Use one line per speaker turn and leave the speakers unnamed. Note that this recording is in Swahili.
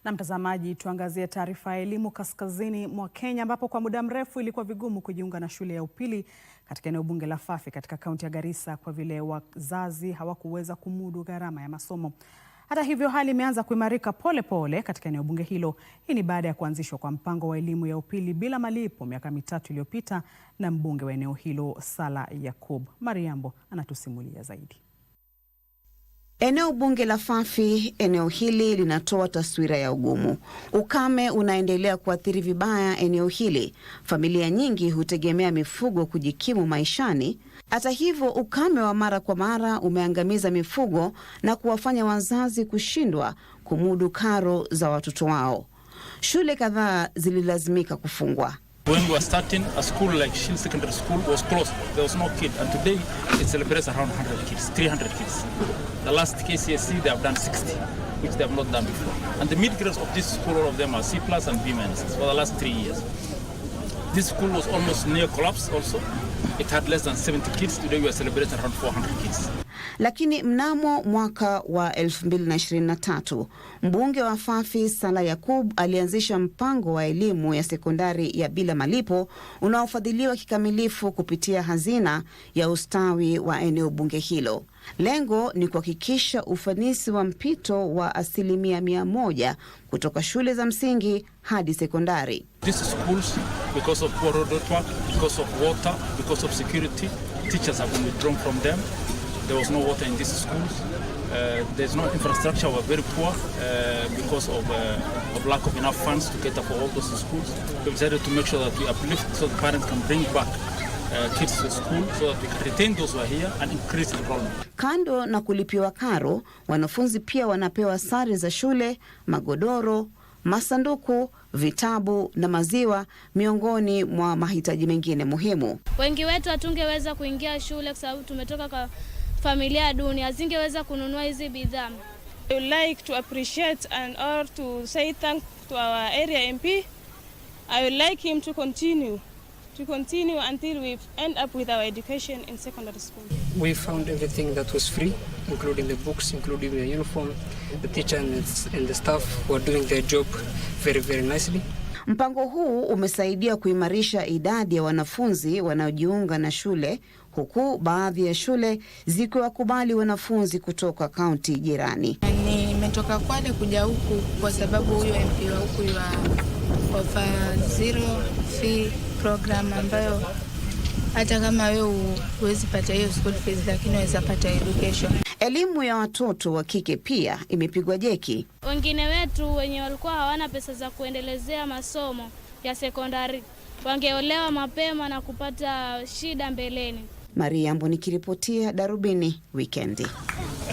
Na mtazamaji, tuangazie taarifa ya elimu kaskazini mwa Kenya ambapo kwa muda mrefu ilikuwa vigumu kujiunga na shule ya upili katika eneo bunge la Fafi katika kaunti ya Garissa kwa vile wazazi hawakuweza kumudu gharama ya masomo. Hata hivyo, hali imeanza kuimarika pole pole katika eneo bunge hilo. Hii ni baada ya kuanzishwa kwa mpango wa elimu ya upili bila malipo miaka mitatu iliyopita na mbunge wa eneo hilo Sala Yakub. Mariambo anatusimulia zaidi.
Eneo bunge la Fafi, eneo hili linatoa taswira ya ugumu. Ukame unaendelea kuathiri vibaya eneo hili. Familia nyingi hutegemea mifugo kujikimu maishani. Hata hivyo, ukame wa mara kwa mara umeangamiza mifugo na kuwafanya wazazi kushindwa kumudu karo za watoto wao. Shule kadhaa zililazimika kufungwa.
When we were starting, a school like Shield Secondary School was closed. There was no kid, and today it celebrates around 100 kids, 300 kids. The last KCSE, they have done 60, which they have not done before. And the mid-grades of this school, all of them are C+ and B- for the last 3 years. This school was almost near collapse also. It had less than 70 kids. Today we are celebrating around 400 kids.
Lakini mnamo mwaka wa 2023, mbunge wa Fafi Sala Yakub alianzisha mpango wa elimu ya sekondari ya bila malipo unaofadhiliwa kikamilifu kupitia hazina ya ustawi wa eneo bunge hilo. Lengo ni kuhakikisha ufanisi wa mpito wa 100% kutoka shule za msingi hadi sekondari.
These schools, because of poor road network, because of water, because of security, teachers have been withdrawn from them. There was no water in these schools. There's no infrastructure. We're very poor because of lack of enough funds to cater for all those schools. We decided to make sure that we uplift so the parents can bring back kids to school so that we can retain those who are here and increase enrollment.
Kando na kulipiwa karo, wanafunzi pia wanapewa sare za shule, magodoro, masanduku, vitabu na maziwa miongoni mwa mahitaji mengine muhimu.
Wengi wetu hatungeweza kuingia shule kwa sababu tumetoka kwa familia duni, hazingeweza kununua hizi bidhaa.
I would like to appreciate and or to say thank to our area MP. I would like him to continue until we end up with our education in secondary school.
We found everything that was free, including the books, including the uniform. The teacher and the staff were doing their job very, very nicely.
Mpango huu umesaidia kuimarisha idadi ya wanafunzi wanaojiunga na shule, huku baadhi ya shule zikiwakubali wanafunzi kutoka kaunti jirani.
Nimetoka Kwale kuja huku kwa sababu huyo MP wa huku ya offer zero fee program ambayo hata kama wewe huwezi pata hiyo school fees lakini unaweza pata education.
Elimu ya watoto wa kike pia imepigwa jeki.
Wengine wetu wenye walikuwa hawana pesa za kuendelezea masomo ya sekondari wangeolewa mapema na kupata shida mbeleni.
Mariambo nikiripotia Darubini Wikendi.